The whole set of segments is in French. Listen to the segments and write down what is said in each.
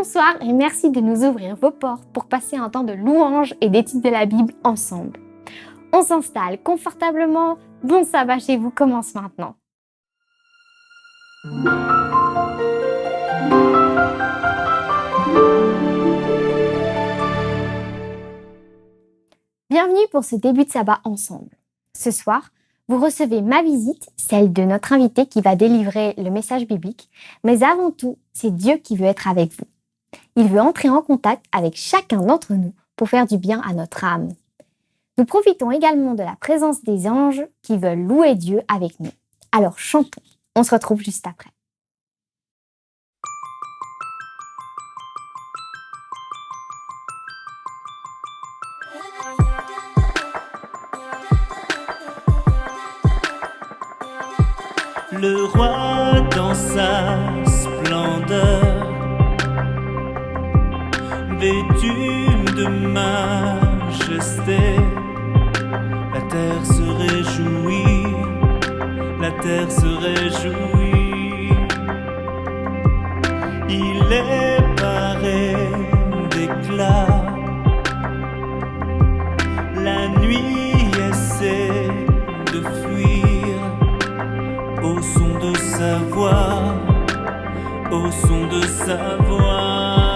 Bonsoir et merci de nous ouvrir vos portes pour passer un temps de louange et d'étude de la Bible ensemble. On s'installe confortablement, bon sabbat chez vous commence maintenant. Bienvenue pour ce début de sabbat ensemble. Ce soir, vous recevez ma visite, celle de notre invité qui va délivrer le message biblique, mais avant tout, c'est Dieu qui veut être avec vous. Il veut entrer en contact avec chacun d'entre nous pour faire du bien à notre âme. Nous profitons également de la présence des anges qui veulent louer Dieu avec nous. Alors chantons, on se retrouve juste après. Le roi dans sa splendeur, vêtu de majesté, la terre se réjouit, la terre se réjouit. Il est paré d'éclat, la nuit essaie de fuir au son de sa voix, au son de sa voix.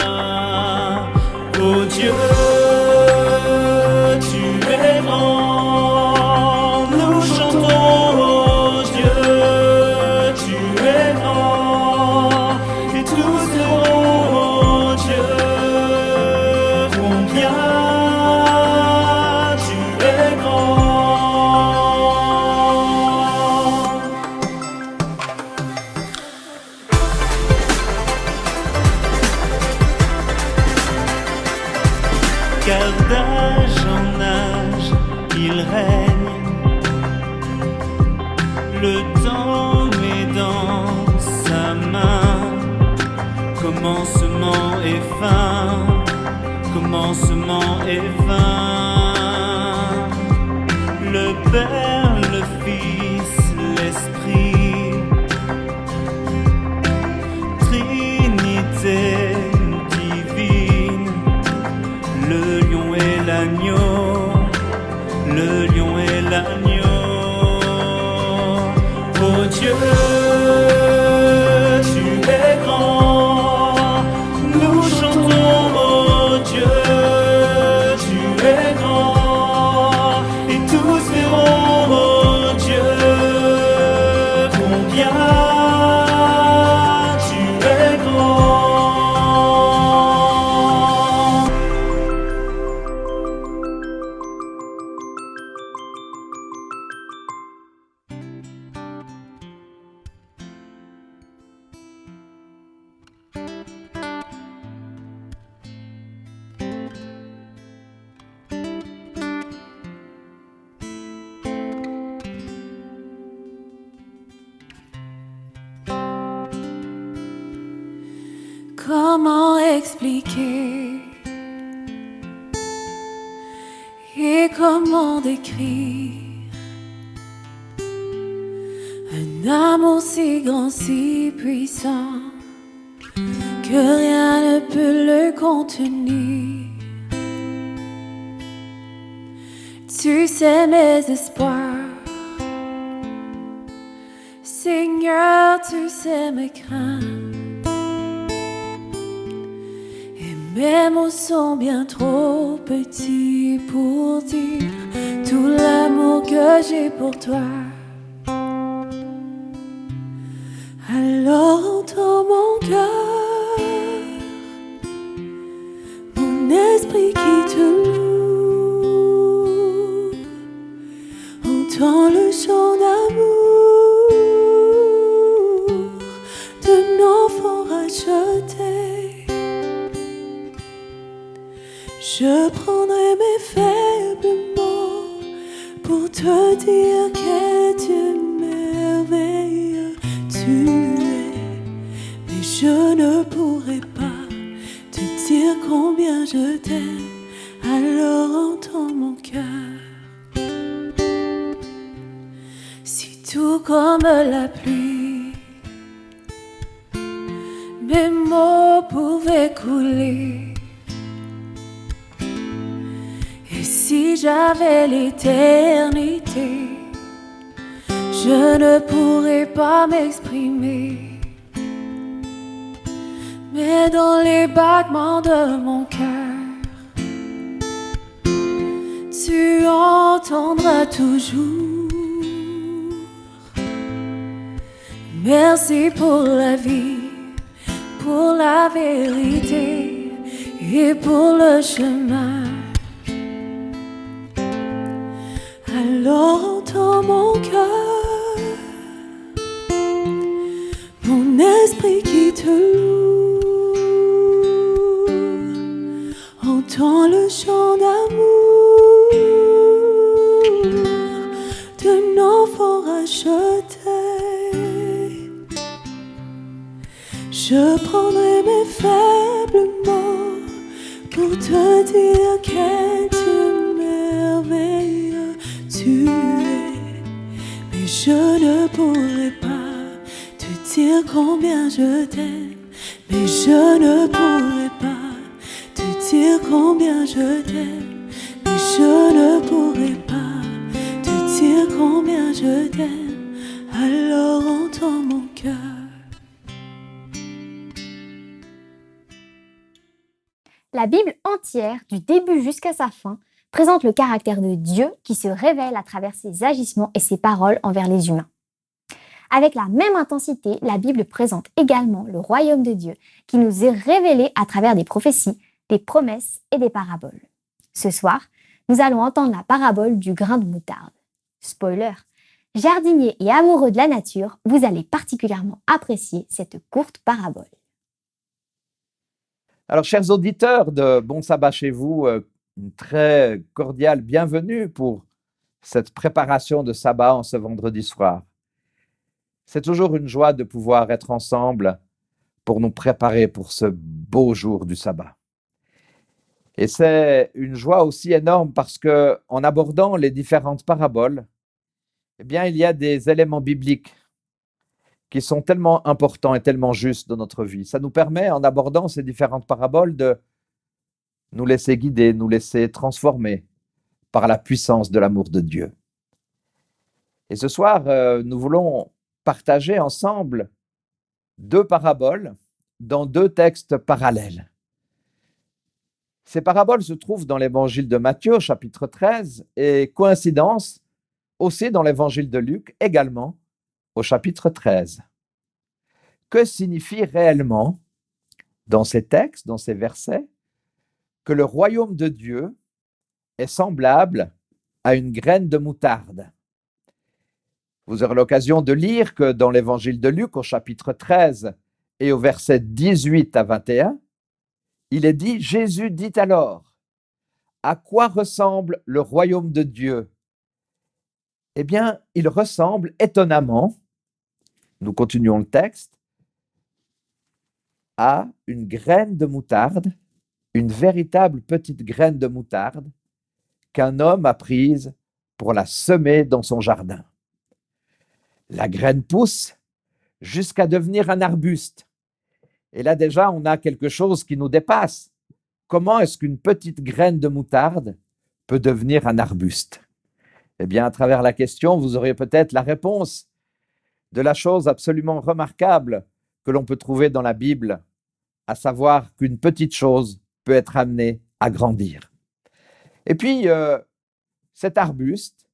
Oh Dieu, tu es grand, nous chantons, oh Dieu, tu es grand, et tous diront, oh Dieu, combien tu es grand. Car d'âge en âge, il règne. Le temps est dans sa main. Commencement et fin, commencement et fin. Le Père, le Fils, l'Esprit, Trinité divine. Le lion et l'agneau, le lion et l'agneau. Oh Dieu, tu es grand, nous chantons, oh Dieu, tu es grand, et tous verront, oh Dieu, combien tu es grand. Comment expliquer et comment décrire un amour si grand, si puissant que rien ne peut le contenir. Tu sais mes espoirs, Seigneur, tu sais mes craintes. Mes mots sont bien trop petits pour dire tout l'amour que j'ai pour toi. Alors entends mon cœur, mon esprit qui te loue. Entends le chant d'amour d'un enfant racheté. Je prendrai mes faibles mots pour te dire quel Dieu merveilleux tu es. Mais je ne pourrai pas te dire combien je t'aime. Alors entends mon cœur. Si tout comme la pluie, mes mots pouvaient s'écrouler. Et si j'avais l'éternité, je ne pourrais pas m'exprimer. Mais dans les battements de mon cœur, tu entendras toujours. Merci pour la vie, pour la vérité et pour le chemin. Alors entends mon cœur, mon esprit qui te loue. Entends le chant d'amour d'un enfant racheté. Je prendrai mes faibles mots pour te dire quel merveilleux tu es. Mais je ne pourrai pas te dire combien je t'aime. Mais je ne pourrai pas te dire combien je t'aime. Mais je ne pourrai pas te dire combien je t'aime. Alors entends mon cœur. La Bible entière, du début jusqu'à sa fin, présente le caractère de Dieu qui se révèle à travers ses agissements et ses paroles envers les humains. Avec la même intensité, la Bible présente également le royaume de Dieu qui nous est révélé à travers des prophéties, des promesses et des paraboles. Ce soir, nous allons entendre la parabole du grain de moutarde. Spoiler, jardinier et amoureux de la nature, vous allez particulièrement apprécier cette courte parabole. Alors, chers auditeurs de Bon Sabbat chez vous, une très cordiale bienvenue pour cette préparation de sabbat en ce vendredi soir. C'est toujours une joie de pouvoir être ensemble pour nous préparer pour ce beau jour du sabbat. Et c'est une joie aussi énorme parce que, en abordant les différentes paraboles, eh bien, il y a des éléments bibliques qui sont tellement importants et tellement justes dans notre vie. Ça nous permet, en abordant ces différentes paraboles, de nous laisser guider, nous laisser transformer par la puissance de l'amour de Dieu. Et ce soir, nous voulons partager ensemble 2 paraboles dans 2 textes parallèles. Ces paraboles se trouvent dans l'évangile de Matthieu, chapitre 13, et coïncidence aussi dans l'évangile de Luc, également au chapitre 13. Que signifie réellement, dans ces textes, dans ces versets, que le royaume de Dieu est semblable à une graine de moutarde? Vous aurez l'occasion de lire que dans l'évangile de Luc, au chapitre 13 et au verset 18 à 21, il est dit, Jésus dit alors, à quoi ressemble le royaume de Dieu? Eh bien, il ressemble étonnamment, nous continuons le texte, à une graine de moutarde, une véritable petite graine de moutarde qu'un homme a prise pour la semer dans son jardin. La graine pousse jusqu'à devenir un arbuste. Et là déjà, on a quelque chose qui nous dépasse. Comment est-ce qu'une petite graine de moutarde peut devenir un arbuste? Eh bien, à travers la question, vous aurez peut-être la réponse de la chose absolument remarquable que l'on peut trouver dans la Bible, à savoir qu'une petite chose peut être amenée à grandir. Et puis, cet arbuste,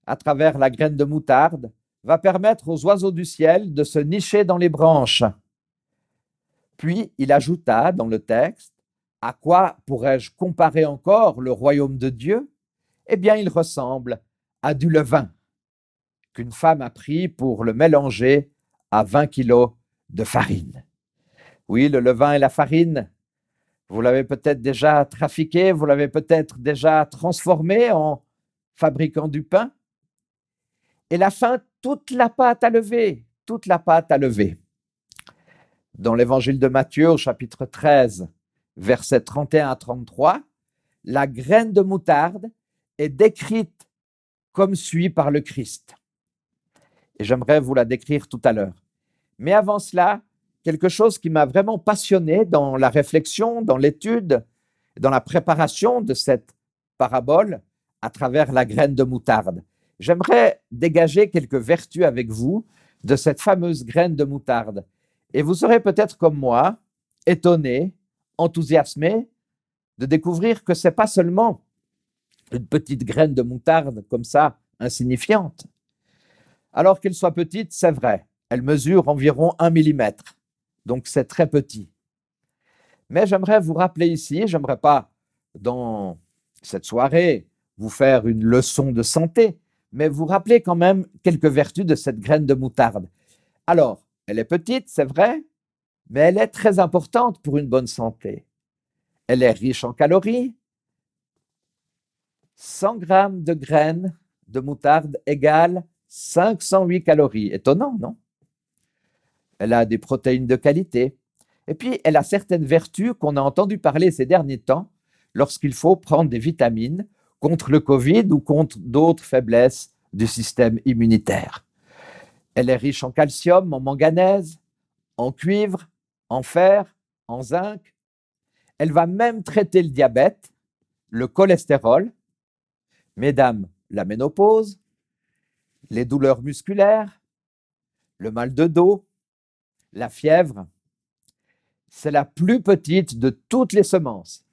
à travers la graine de moutarde, va permettre aux oiseaux du ciel de se nicher dans les branches. Puis, il ajouta dans le texte, à quoi pourrais-je comparer encore le royaume de Dieu? Eh bien, il ressemble à du levain qu'une femme a pris pour le mélanger à 20 kilos de farine. Oui, le levain et la farine, vous l'avez peut-être déjà trafiqué, vous l'avez peut-être déjà transformé en fabriquant du pain. Et la fin, toute la pâte à lever, toute la pâte à lever. Dans l'évangile de Matthieu, au chapitre 13, versets 31 à 33, la graine de moutarde est décrite comme suit par le Christ. Et j'aimerais vous la décrire tout à l'heure. Mais avant cela, quelque chose qui m'a vraiment passionné dans la réflexion, dans l'étude, dans la préparation de cette parabole à travers la graine de moutarde. J'aimerais dégager quelques vertus avec vous de cette fameuse graine de moutarde. Et vous serez peut-être comme moi, étonné, enthousiasmé de découvrir que ce n'est pas seulement une petite graine de moutarde comme ça, insignifiante. Alors qu'elle soit petite, c'est vrai, elle mesure environ 1 millimètre, donc c'est très petit. Mais j'aimerais vous rappeler ici, j'aimerais pas dans cette soirée vous faire une leçon de santé, mais vous rappeler quand même quelques vertus de cette graine de moutarde. Alors, elle est petite, c'est vrai, mais elle est très importante pour une bonne santé. Elle est riche en calories. 100 grammes de graines de moutarde égale 508 calories. Étonnant, non? Elle a des protéines de qualité. Et puis, elle a certaines vertus qu'on a entendu parler ces derniers temps lorsqu'il faut prendre des vitamines contre le Covid ou contre d'autres faiblesses du système immunitaire. Elle est riche en calcium, en manganèse, en cuivre, en fer, en zinc. Elle va même traiter le diabète, le cholestérol, mesdames, la ménopause, les douleurs musculaires, le mal de dos, la fièvre. C'est la plus petite de toutes les semences.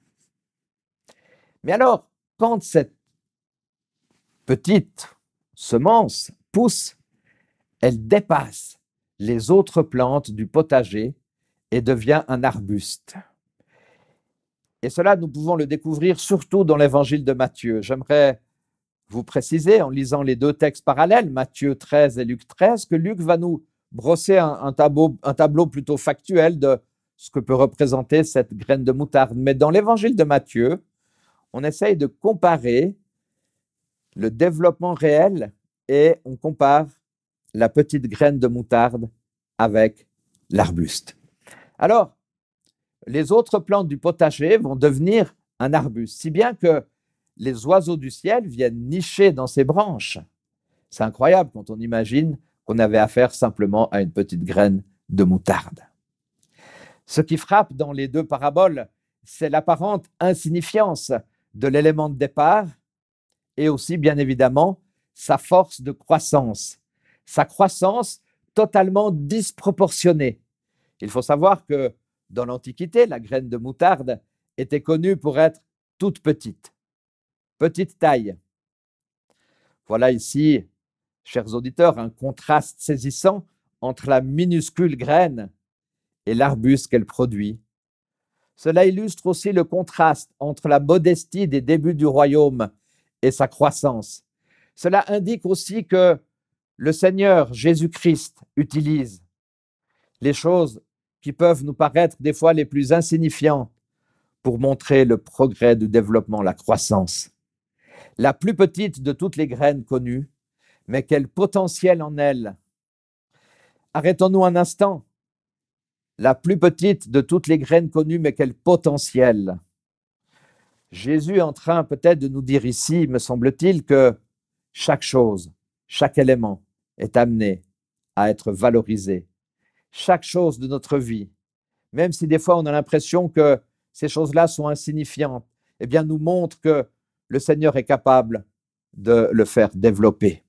Mais alors, quand cette petite semence pousse, elle dépasse les autres plantes du potager et devient un arbuste. Et cela, nous pouvons le découvrir surtout dans l'évangile de Matthieu. J'aimerais vous préciser, en lisant les deux textes parallèles, Matthieu 13 et Luc 13, que Luc va nous brosser un tableau plutôt factuel de ce que peut représenter cette graine de moutarde. Mais dans l'évangile de Matthieu, on essaye de comparer le développement réel et on compare la petite graine de moutarde avec l'arbuste. Alors, les autres plantes du potager vont devenir un arbuste, si bien que les oiseaux du ciel viennent nicher dans ses branches. C'est incroyable quand on imagine qu'on avait affaire simplement à une petite graine de moutarde. Ce qui frappe dans les deux paraboles, c'est l'apparente insignifiance de l'élément de départ et aussi, bien évidemment, sa force de croissance, sa croissance totalement disproportionnée. Il faut savoir que dans l'Antiquité, la graine de moutarde était connue pour être toute petite, petite taille. Voilà ici, chers auditeurs, un contraste saisissant entre la minuscule graine et l'arbuste qu'elle produit. Cela illustre aussi le contraste entre la modestie des débuts du royaume et sa croissance. Cela indique aussi que le Seigneur Jésus-Christ utilise les choses qui peuvent nous paraître des fois les plus insignifiantes pour montrer le progrès du développement, la croissance. La plus petite de toutes les graines connues, mais quel potentiel en elle. Arrêtons-nous un instant. La plus petite de toutes les graines connues, mais quel potentiel. Jésus est en train peut-être de nous dire ici, me semble-t-il, que chaque chose, chaque élément est amené à être valorisé. Chaque chose de notre vie, même si des fois on a l'impression que ces choses-là sont insignifiantes, eh bien nous montre que le Seigneur est capable de le faire développer.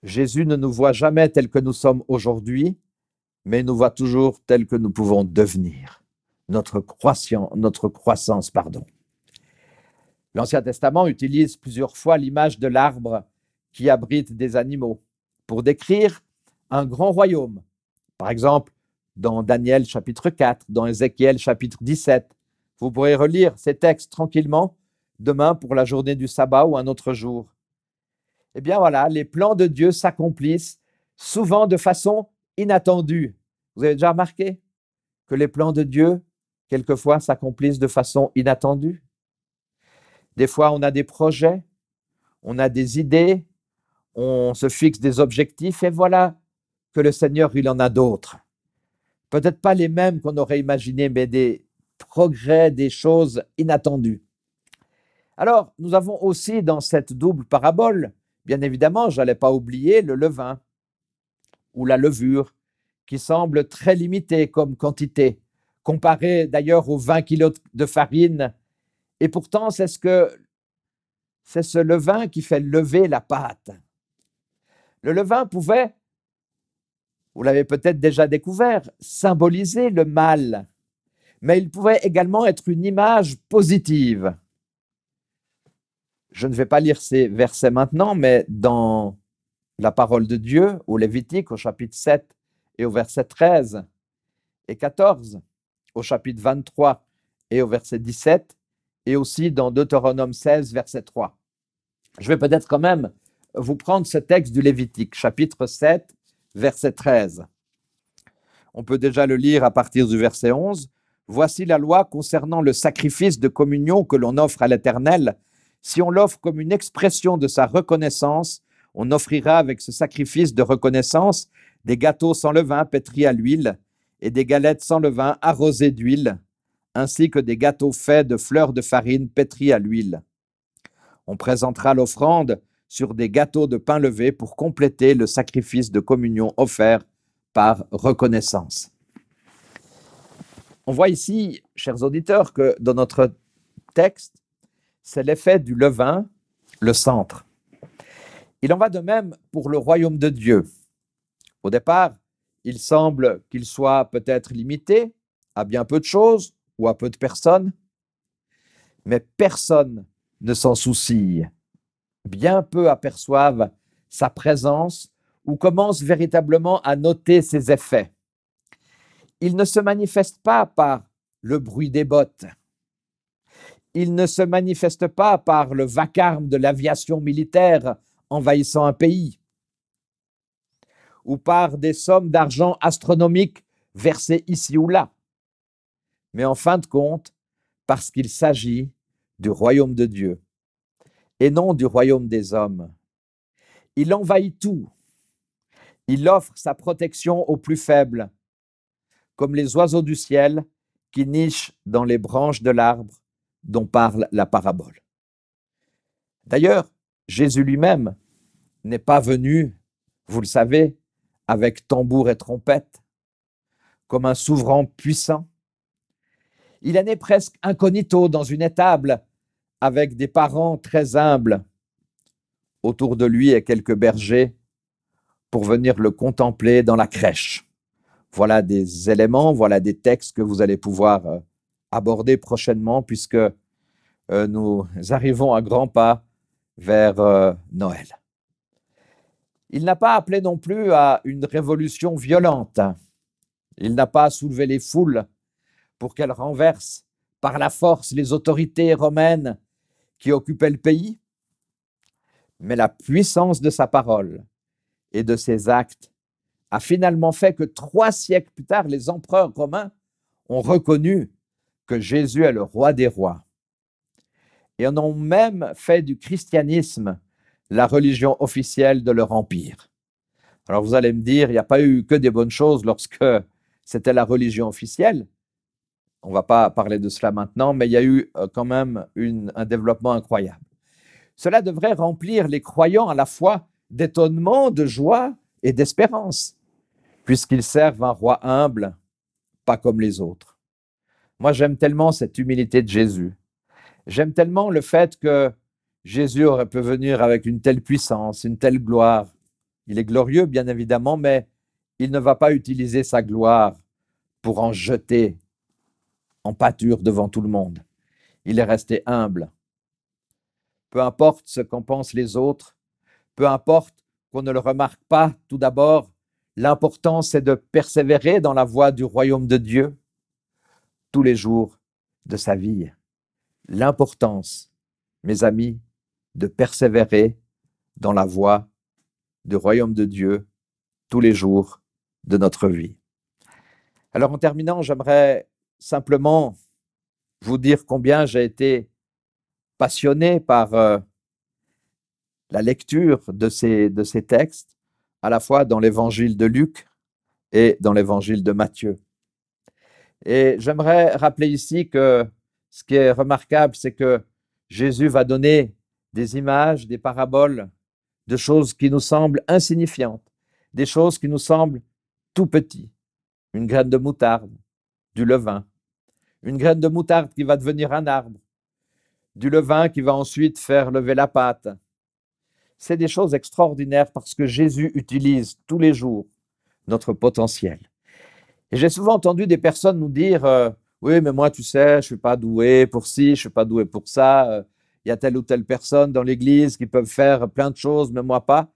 Jésus ne nous voit jamais tels que nous sommes aujourd'hui, mais il nous voit toujours tels que nous pouvons devenir. Notre croissance. L'Ancien Testament utilise plusieurs fois l'image de l'arbre qui abrite des animaux pour décrire un grand royaume. Par exemple, dans Daniel chapitre 4, dans Ézéchiel chapitre 17. Vous pourrez relire ces textes tranquillement demain pour la journée du sabbat ou un autre jour. Eh bien voilà, les plans de Dieu s'accomplissent souvent de façon inattendue. Vous avez déjà remarqué que les plans de Dieu, quelquefois, s'accomplissent de façon inattendue? Des fois, on a des projets, on a des idées, on se fixe des objectifs et voilà que le Seigneur, il en a d'autres. Peut-être pas les mêmes qu'on aurait imaginés, mais des progrès, des choses inattendues. Alors, nous avons aussi dans cette double parabole, bien évidemment, je n'allais pas oublier le levain ou la levure qui semble très limité comme quantité, comparé d'ailleurs aux 20 kilos de farine. Et pourtant, c'est ce levain qui fait lever la pâte. Le levain pouvait, vous l'avez peut-être déjà découvert, symboliser le mal, mais il pouvait également être une image positive. Je ne vais pas lire ces versets maintenant, mais dans la parole de Dieu, au Lévitique, au chapitre 7 et au verset 13 et 14, au chapitre 23 et au verset 17, et aussi dans Deutéronome 16, verset 3. Je vais peut-être quand même vous prendre ce texte du Lévitique, chapitre 7, verset 13. On peut déjà le lire à partir du verset 11. « Voici la loi concernant le sacrifice de communion que l'on offre à l'Éternel. Si on l'offre comme une expression de sa reconnaissance, on offrira avec ce sacrifice de reconnaissance des gâteaux sans levain pétris à l'huile et des galettes sans levain arrosées d'huile, ainsi que des gâteaux faits de fleurs de farine pétris à l'huile. On présentera l'offrande sur des gâteaux de pain levé pour compléter le sacrifice de communion offert par reconnaissance. » On voit ici, chers auditeurs, que dans notre texte, c'est l'effet du levain, le centre. Il en va de même pour le royaume de Dieu. Au départ, il semble qu'il soit peut-être limité à bien peu de choses ou à peu de personnes, mais personne ne s'en soucie. Bien peu aperçoivent sa présence ou commencent véritablement à noter ses effets. Il ne se manifeste pas par le bruit des bottes. Il ne se manifeste pas par le vacarme de l'aviation militaire envahissant un pays ou par des sommes d'argent astronomiques versées ici ou là. Mais en fin de compte, parce qu'il s'agit du royaume de Dieu et non du royaume des hommes. Il envahit tout. Il offre sa protection aux plus faibles, comme les oiseaux du ciel qui nichent dans les branches de l'arbre dont parle la parabole. D'ailleurs, Jésus lui-même n'est pas venu, vous le savez, avec tambour et trompette, comme un souverain puissant. Il est né presque incognito dans une étable avec des parents très humbles autour de lui et quelques bergers pour venir le contempler dans la crèche. Voilà des éléments, voilà des textes que vous allez pouvoir aborder prochainement puisque nous arrivons à grands pas vers Noël. Il n'a pas appelé non plus à une révolution violente. Il n'a pas soulevé les foules pour qu'elles renversent par la force les autorités romaines qui occupaient le pays. Mais la puissance de sa parole et de ses actes a finalement fait que 3 siècles plus tard, les empereurs romains ont reconnu que Jésus est le roi des rois. Et en ont même fait du christianisme la religion officielle de leur empire. Alors vous allez me dire, il n'y a pas eu que des bonnes choses lorsque c'était la religion officielle. On ne va pas parler de cela maintenant, mais il y a eu quand même un développement incroyable. Cela devrait remplir les croyants à la fois d'étonnement, de joie et d'espérance, puisqu'ils servent un roi humble, pas comme les autres. Moi, j'aime tellement cette humilité de Jésus. J'aime tellement le fait que Jésus aurait pu venir avec une telle puissance, une telle gloire. Il est glorieux, bien évidemment, mais il ne va pas utiliser sa gloire pour en jeter en pâture devant tout le monde. Il est resté humble. Peu importe ce qu'en pensent les autres, peu importe qu'on ne le remarque pas tout d'abord, l'important c'est de persévérer dans la voie du royaume de Dieu tous les jours de sa vie. L'importance, mes amis, de persévérer dans la voie du royaume de Dieu tous les jours de notre vie. Alors en terminant, j'aimerais simplement vous dire combien j'ai été passionné par la lecture de ces textes, à la fois dans l'évangile de Luc et dans l'évangile de Matthieu. Et j'aimerais rappeler ici que ce qui est remarquable, c'est que Jésus va donner des images, des paraboles de choses qui nous semblent insignifiantes, des choses qui nous semblent tout petites, une graine de moutarde, du levain, une graine de moutarde qui va devenir un arbre, du levain qui va ensuite faire lever la pâte. C'est des choses extraordinaires parce que Jésus utilise tous les jours notre potentiel. Et j'ai souvent entendu des personnes nous dire oui, mais moi, tu sais, je ne suis pas doué pour ci, je ne suis pas doué pour ça. Il y a telle ou telle personne dans l'Église qui peuvent faire plein de choses, mais moi pas.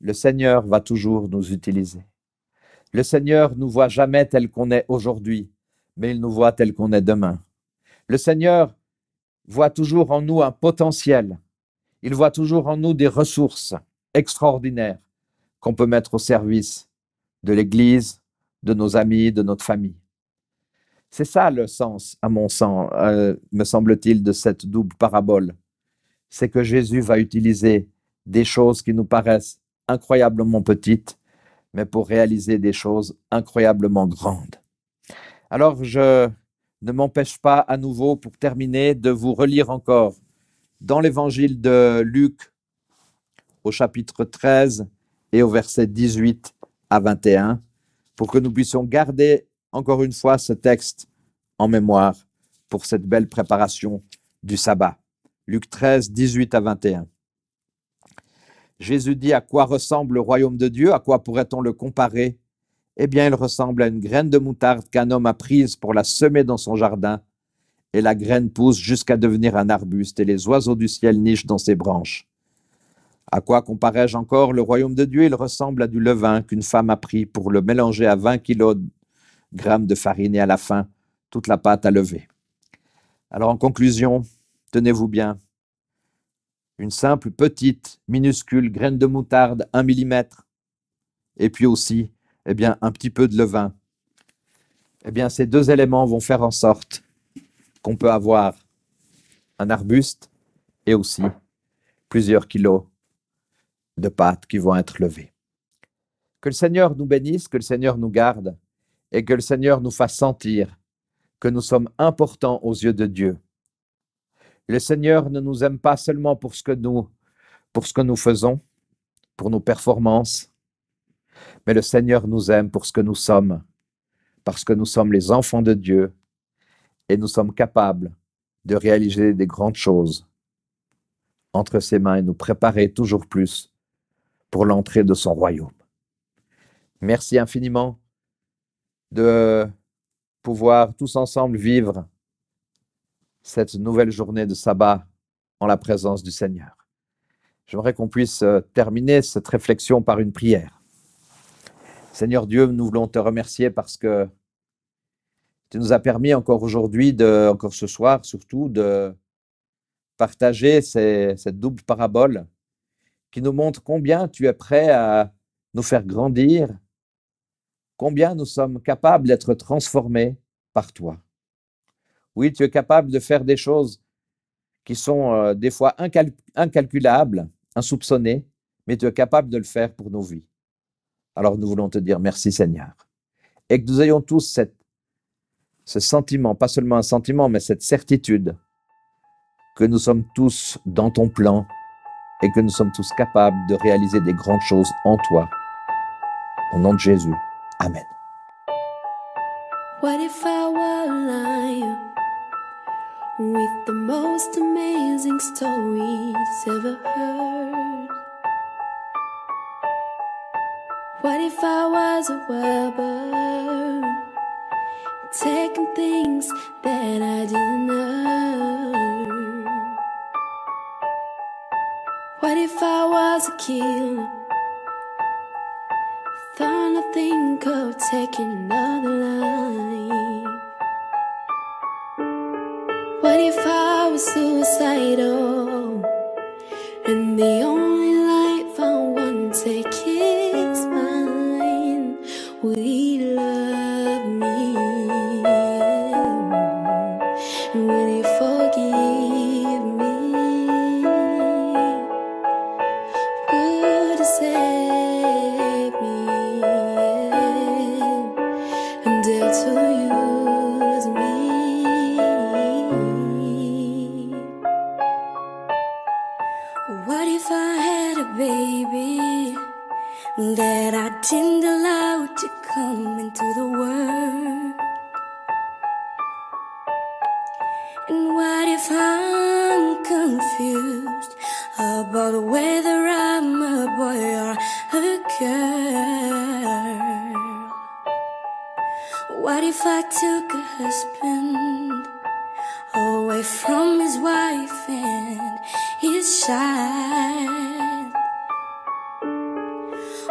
Le Seigneur va toujours nous utiliser. Le Seigneur ne nous voit jamais tel qu'on est aujourd'hui, mais il nous voit tel qu'on est demain. Le Seigneur voit toujours en nous un potentiel. Il voit toujours en nous des ressources extraordinaires qu'on peut mettre au service de l'Église, de nos amis, de notre famille. C'est ça le sens, à mon sens, me semble-t-il, de cette double parabole. C'est que Jésus va utiliser des choses qui nous paraissent incroyablement petites, mais pour réaliser des choses incroyablement grandes. Alors, je ne m'empêche pas à nouveau, pour terminer, de vous relire encore dans l'évangile de Luc, au chapitre 13 et au verset 18 à 21, pour que nous puissions garder encore une fois ce texte en mémoire pour cette belle préparation du sabbat. Luc 13, 18 à 21. Jésus dit: à quoi ressemble le royaume de Dieu? À quoi pourrait-on le comparer? Eh bien, il ressemble à une graine de moutarde qu'un homme a prise pour la semer dans son jardin, et la graine pousse jusqu'à devenir un arbuste, et les oiseaux du ciel nichent dans ses branches. À quoi comparais-je encore le royaume de Dieu? Il ressemble à du levain qu'une femme a pris pour le mélanger à 20 kilogrammes de farine, et à la fin, toute la pâte à lever. Alors, en conclusion, tenez-vous bien, une simple, petite, minuscule graine de moutarde, 1 millimètre, et puis aussi, eh bien, un petit peu de levain. Eh bien, ces deux éléments vont faire en sorte qu'on peut avoir un arbuste et aussi plusieurs kilos de pâtes qui vont être levées. Que le Seigneur nous bénisse, que le Seigneur nous garde et que le Seigneur nous fasse sentir que nous sommes importants aux yeux de Dieu. Le Seigneur ne nous aime pas seulement pour ce que nous faisons, pour nos performances, mais le Seigneur nous aime pour ce que nous sommes, parce que nous sommes les enfants de Dieu et nous sommes capables de réaliser des grandes choses entre ses mains et nous préparer toujours plus pour l'entrée de son royaume. Merci infiniment de pouvoir tous ensemble vivre cette nouvelle journée de sabbat en la présence du Seigneur. J'aimerais qu'on puisse terminer cette réflexion par une prière. Seigneur Dieu, nous voulons te remercier parce que tu nous as permis encore aujourd'hui, encore ce soir surtout, de partager cette double parabole qui nous montre combien tu es prêt à nous faire grandir, combien nous sommes capables d'être transformés par toi. Oui, tu es capable de faire des choses qui sont des fois incalculables, insoupçonnées, mais tu es capable de le faire pour nos vies. Alors nous voulons te dire merci Seigneur. Et que nous ayons tous ce sentiment, pas seulement un sentiment, mais cette certitude que nous sommes tous dans ton plan et que nous sommes tous capables de réaliser des grandes choses en toi. Au nom de Jésus. Amen. What if I were alive with the most amazing stories ever heard? What if I was a robber, taking things that I didn't earn? What if I was a killer, thought I think of taking another life? What if I was suicidal and the only life I want to take is mine? Would he love me? And would he forgive me? Would he save me and dare to use me? What if I had a baby that I didn't allow to come into the world. And what if I'm confused about whether I'm a boy or a girl? What if I took a husband away from his wife and his child?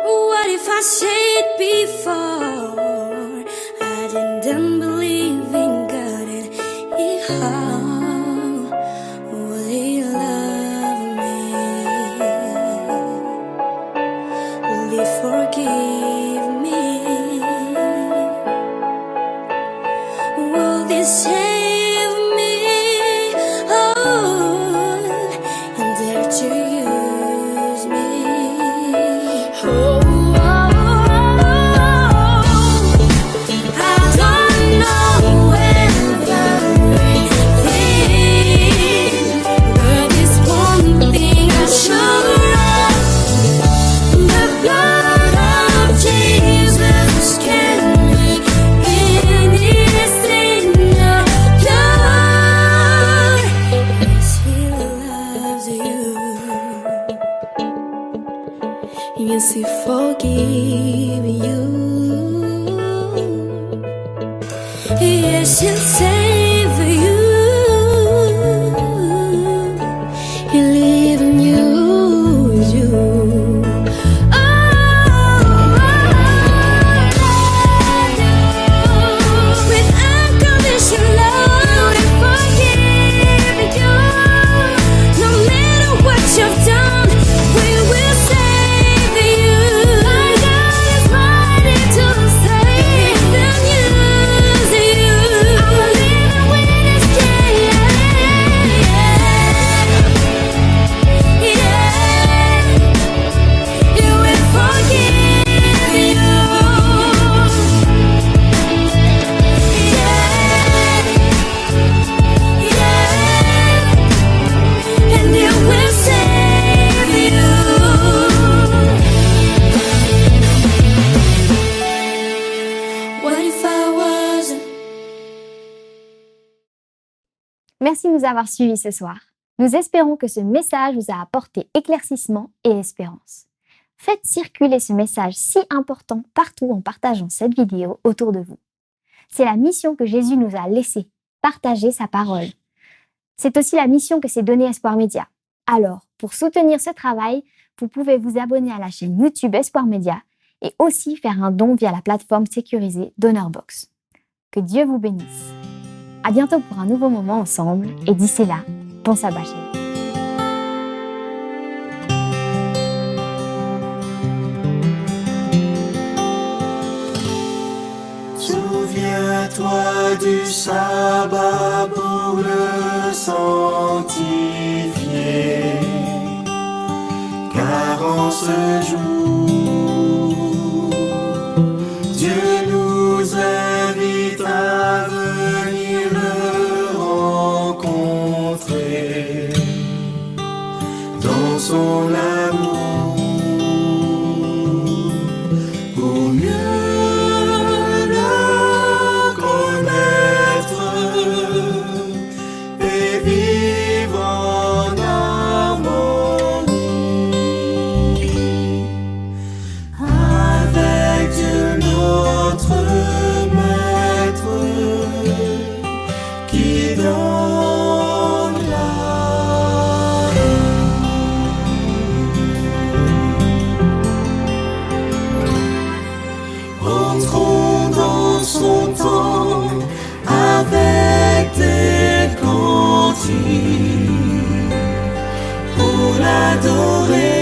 What if I said before I didn't believe in God and how will He love me? Will He forgive me? Will He save me? Oh, and dare to use me? Oh. Yes, He forgive you. Yes, He'll save you. He'll even use you. With unconditional love and forgive you. No matter what you've done, we will save you. Our God is mighty to save and use you. I'm a living witness, He will forgive you. And He will save you. What if I wasn't? Merci de nous avoir suivis ce soir. Nous espérons que ce message vous a apporté éclaircissement et espérance. Faites circuler ce message si important partout en partageant cette vidéo autour de vous. C'est la mission que Jésus nous a laissée, partager sa parole. C'est aussi la mission que s'est donnée Espoir Média. Alors, pour soutenir ce travail, vous pouvez vous abonner à la chaîne YouTube Espoir Média et aussi faire un don via la plateforme sécurisée DonorBox. Que Dieu vous bénisse. À bientôt pour un nouveau moment ensemble et d'ici là, bon sabbat chez vous. Souviens-toi du sabbat pour le sanctifier, car en ce jour, Dieu nous invite à venir le rencontrer dans son amour pour mieux le connaître et vivre en harmonie avec Dieu notre Maître qui donne la entrons dans son temple avec des cantiques pour l'adorer.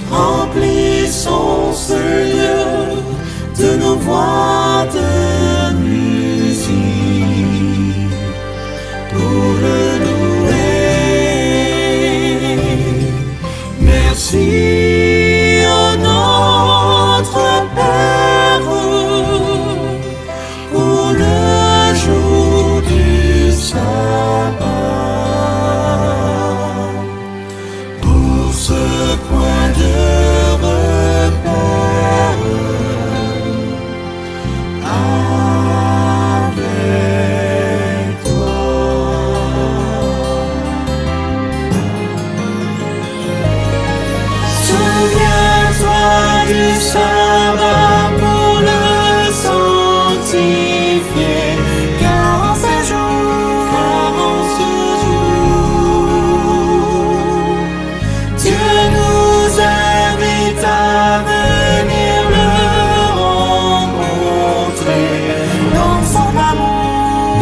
Remplissons ce lieu de nos voix de musique pour le louer. Merci à notre Père pour le jour du sabbat, pour ce point sabbat pour le sanctifier, car en ce jour, Dieu nous invite à venir le rencontrer dans son amour,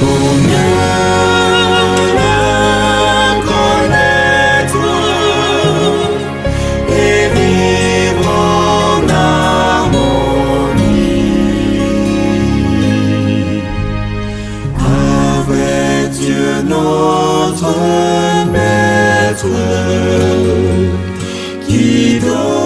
pour mieux le connaître et vivre en harmonie avec Dieu notre Maître qui donne